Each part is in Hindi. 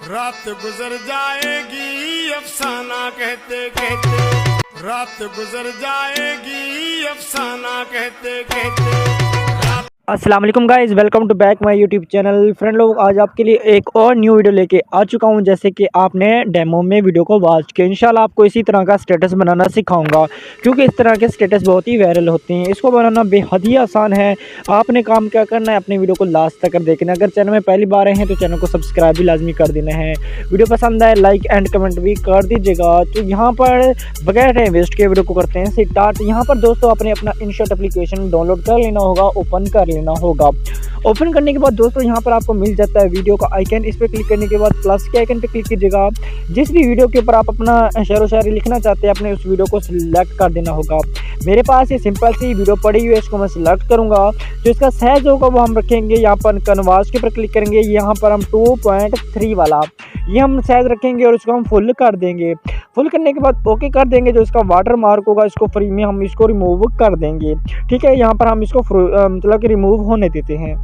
रात गुजर जाएगी अफसाना कहते कहते, रात गुजर जाएगी अफसाना कहते कहते। अस्सलाम वालेकुम guys, welcome to back my YouTube channel. Friend लोग, आज आपके लिए एक और न्यू वीडियो लेके आ चुका हूं। जैसे कि आपने डेमो में वीडियो को वॉच किया, इंशाल्लाह आपको इसी तरह का स्टेटस बनाना सिखाऊंगा, क्योंकि इस तरह के स्टेटस बहुत ही वायरल होते हैं। इसको बनाना बेहद ही आसान है। आपने काम क्या करना है, अपने वीडियो को लास्ट तक देखना है। अगर चैनल में पहली बार आए हैं तो चैनल को सब्सक्राइब भी लाजमी कर देना है। वीडियो पसंद आए लाइक एंड कमेंट भी कर दीजिएगा। तो यहाँ पर बगैर टाइम वेस्ट के वीडियो को करते हैं स्टार्ट। यहाँ पर दोस्तों अपने अपना InShot एप्लीकेशन डाउनलोड कर लेना होगा, ओपन कर लेना होगा। ओपन करने के बाद दोस्तों यहाँ पर आपको मिल जाता है वीडियो का आइकन। इस पर क्लिक करने के बाद प्लस के आइकन पे क्लिक कीजिएगा। जिस भी वीडियो के ऊपर आप अपना शेर व शायरी लिखना चाहते हैं, अपने उस वीडियो को सिलेक्ट कर देना होगा। मेरे पास ये सिंपल सी वीडियो पड़ी हुई है, इसको मैं सिलेक्ट करूँगा। जो इसका साइज होगा वो हम रखेंगे यहाँ पर कैनवास के ऊपर क्लिक करेंगे। यहाँ पर हम 2.3 वाला ये हम साइज रखेंगे और इसको हम फुल कर देंगे। फुल करने के बाद ओके कर देंगे। जो इसका वाटर मार्क होगा इसको फ्री में हम इसको रिमूव कर देंगे। ठीक है, यहाँ पर हम इसको मतलब कि रिमूव होने देते हैं।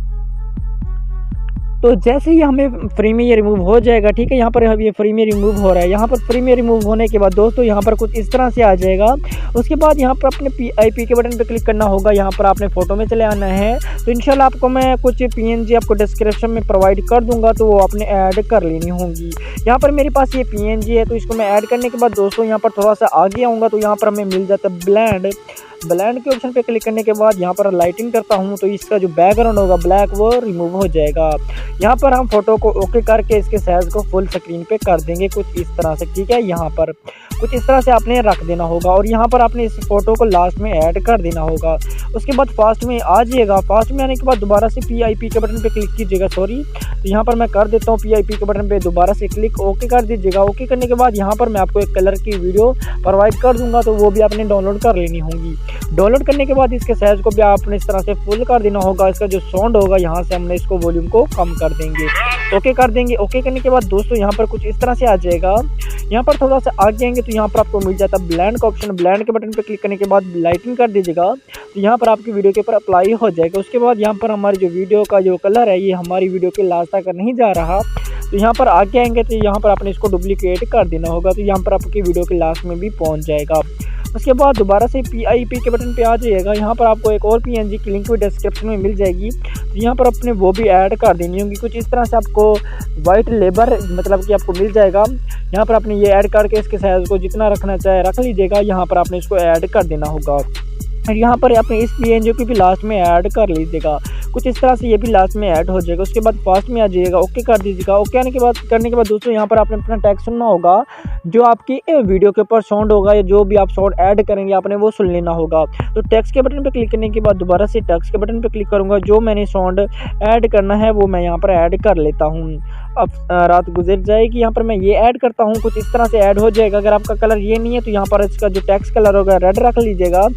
तो जैसे ही हमें फ्री में ये रिमूव हो जाएगा, ठीक है, यहाँ पर ये फ्री में रिमूव हो रहा है। यहाँ पर फ्री में रिमूव होने के बाद दोस्तों यहाँ पर कुछ इस तरह से आ जाएगा। उसके बाद यहाँ पर अपने PIP के बटन पे क्लिक करना होगा। यहाँ पर आपने फ़ोटो में चले आना है। तो इंशाल्लाह आपको मैं कुछ PNG आपको डिस्क्रिप्शन में प्रोवाइड कर दूंगा, तो वो आपने ऐड कर लेनी होंगी। यहाँ पर मेरे पास ये PNG है, तो इसको मैं ऐड करने के बाद दोस्तों यहाँ पर थोड़ा सा आगे आऊँगा तो यहाँ पर हमें मिल जाता है ब्लेंड के ऑप्शन पे क्लिक करने के बाद यहाँ पर लाइटिंग करता हूँ, तो इसका जो बैकग्राउंड होगा ब्लैक वो रिमूव हो जाएगा। यहाँ पर हम फोटो को ओके करके इसके साइज को फुल स्क्रीन पे कर देंगे कुछ इस तरह से। ठीक है, यहाँ पर कुछ इस तरह से आपने रख देना होगा और यहाँ पर आपने इस फोटो को लास्ट में ऐड कर देना होगा। उसके बाद फास्ट में आ जाइएगा। फास्ट में आने के बाद दोबारा से PIP के बटन पे क्लिक कीजिएगा। सॉरी, तो यहाँ पर मैं कर देता हूँ PIP के बटन पे दोबारा से क्लिक, ओके कर दीजिएगा। ओके करने के बाद यहाँ पर मैं आपको एक कलर की वीडियो प्रोवाइड कर दूंगा, तो वो भी आपने डाउनलोड कर लेनी होगी। डाउनलोड करने के बाद इसके साइज को भी आपने इस तरह से फुल कर देना होगा। इसका जो साउंड होगा यहाँ से हमने इसको वॉल्यूम को कम कर देंगे, ओके कर देंगे। ओके करने के बाद दोस्तों यहाँ पर कुछ इस तरह से आ जाएगा। यहाँ पर थोड़ा सा आगे आएंगे तो यहाँ पर आपको मिल जाता है ब्लेंड का ऑप्शन। ब्लेंड के बटन पे क्लिक करने के बाद लाइटिंग कर दीजिएगा, तो यहाँ पर आपकी वीडियो के ऊपर अप्लाई हो जाएगा। उसके बाद यहाँ पर हमारी जो वीडियो का जो कलर है ये हमारी वीडियो के लास्ट तक नहीं जा रहा, तो यहाँ पर आगे आएंगे तो यहाँ पर आपने इसको डुप्लीकेट कर देना होगा, तो यहाँ पर आपकी वीडियो के लास्ट में भी पहुँच जाएगा। उसके बाद दोबारा से PIP के बटन पे आ जाइएगा। यहाँ पर आपको एक और PNG की लिंक भी डिस्क्रिप्शन में मिल जाएगी, तो यहाँ पर अपने वो भी ऐड कर देनी होगी। कुछ इस तरह से आपको वाइट लेबर मतलब कि आपको मिल जाएगा। यहाँ पर आपने ये ऐड करके इसके साइज को जितना रखना चाहे रख लीजिएगा। यहाँ पर आपने इसको ऐड कर देना होगा और यहाँ पर आपने इस PNG को भी लास्ट में ऐड कर लीजिएगा। कुछ इस तरह से ये भी लास्ट में ऐड हो जाएगा। उसके बाद फास्ट में आ जाइएगा, ओके कर दीजिएगा। ओके आने के बाद करने के बाद दोस्तों यहाँ पर आपने अपना टैग सुनना होगा। जो आपकी वीडियो के ऊपर साउंड होगा या जो भी आप साउंड ऐड करेंगे आपने वो सुन लेना होगा। तो टेक्स्ट के बटन पे क्लिक करने के बाद दोबारा से टेक्स्ट के बटन पे क्लिक करूँगा। जो मैंने साउंड ऐड करना है वो मैं यहाँ पर ऐड कर लेता हूँ। अब रात गुजर जाएगी, यहाँ पर मैं ये ऐड करता हूँ। कुछ इस तरह से ऐड हो जाएगा। अगर आपका कलर ये नहीं है तो यहाँ पर इसका जो टेक्स्ट कलर होगा रेड रख लीजिएगा।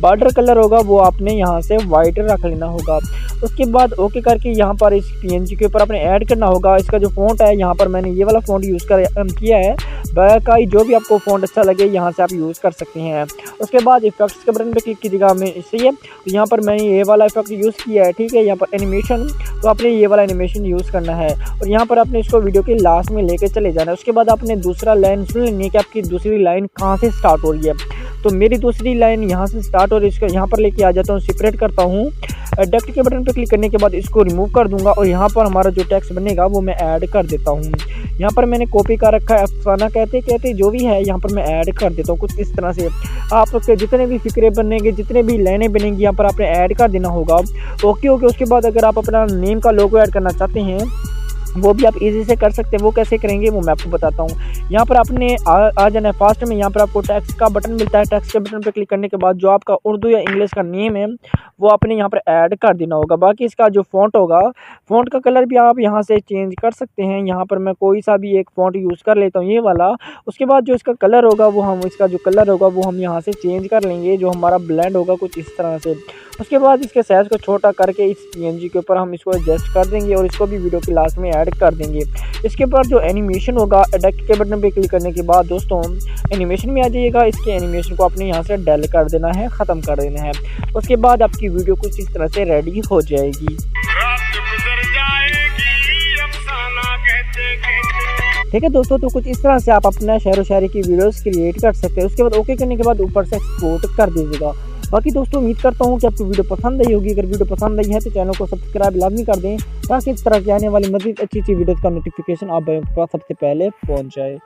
बॉर्डर कलर होगा वो आपने यहाँ से वाइट रख लेना होगा। उसके बाद ओके करके यहाँ पर इस PNG के ऊपर आपने ऐड करना होगा। इसका जो फ़ॉन्ट है यहाँ पर मैंने ये वाला फ़ॉन्ट यूज़ किया है। बाकी जो भी आपको फ़ॉन्ट अच्छा लगे यहाँ से आप यूज़ कर सकते हैं। उसके बाद इफेक्ट्स के बटन पे क्लिक कीजिएगा। मैं इससे है तो यहाँ पर मैंने ये वाला इफेक्ट यूज़ किया है। ठीक है, यहाँ पर एनिमेशन, तो आपने ये वाला एनिमेशन यूज़ करना है और यहाँ पर आपने इसको वीडियो के लास्ट में लेके चले जाना है। उसके बाद आपने दूसरा लाइन सुन लेनी है कि आपकी दूसरी लाइन कहाँ से स्टार्ट हो रही है। तो मेरी दूसरी लाइन यहाँ से स्टार्ट हो रही है। इसको यहाँ पर लेके आ जाता हूँ, सेपरेट करता हूँ। डक्ट के बटन पे क्लिक करने के बाद इसको रिमूव कर दूंगा और यहाँ पर हमारा जो टेक्स्ट बनेगा वो मैं ऐड कर देता हूँ। यहाँ पर मैंने कॉपी कर रखा है, अफसाना कहते जो भी है यहाँ पर मैं ऐड कर देता हूँ। कुछ इस तरह से आपके जितने भी फिक्रे बनेंगे, जितने भी लाइनें बनेंगी यहाँ पर आपने ऐड कर देना होगा। ओके। उसके बाद अगर आप अपना नेम का लोगो ऐड करना चाहते हैं वो भी आप इजी से कर सकते हैं। वो कैसे करेंगे वो मैं आपको बताता हूँ। यहाँ पर आपने आ जाना है फास्ट में। यहाँ पर आपको टेक्स्ट का बटन मिलता है। टेक्स्ट के बटन पर क्लिक करने के बाद जो आपका उर्दू या इंग्लिश का नेम है वो आपने यहाँ पर ऐड कर देना होगा। बाकी इसका जो फ़ॉन्ट होगा, फ़ॉन्ट का कलर भी आप यहाँ से चेंज कर सकते हैं। यहाँ पर मैं कोई सा भी एक फ़ॉन्ट यूज़ कर लेता हूँ, ये वाला। उसके बाद जो इसका कलर होगा वो हम यहाँ से चेंज कर लेंगे, जो हमारा ब्लेंड होगा कुछ इस तरह से। उसके बाद इसके साइज़ को छोटा करके इस PNG के ऊपर हम इसको एडजस्ट कर देंगे और इसको भी वीडियो के लास्ट में ऐड कर देंगे। इसके बाद जो एनिमेशन होगा, एडिट के बटन पे क्लिक करने के बाद दोस्तों एनिमेशन में आ जाइएगा। इसके एनिमेशन को आपने यहाँ से डेल कर देना है, ख़त्म कर देना है। उसके बाद आपकी वीडियो कुछ इस तरह से रेडी हो जाएगी। रात गुजर जाएगी अफसाना कहते कहते। ठीक है दोस्तों, तो कुछ इस तरह से आप अपना शेर व शायरी की वीडियोस क्रिएट कर सकते हैं। उसके बाद ओके करने के बाद ऊपर से एक्सपोर्ट कर दीजिएगा। बाकी दोस्तों उम्मीद करता हूँ कि आपको वीडियो पसंद आई होगी। अगर वीडियो पसंद आई है तो चैनल को सब्सक्राइब लाजमी कर दें, ताकि इस तरह की आने वाली मज़ीद अच्छी वीडियोज़ का नोटिफिकेशन आप भाइयों के पास सबसे पहले पहुँच जाए।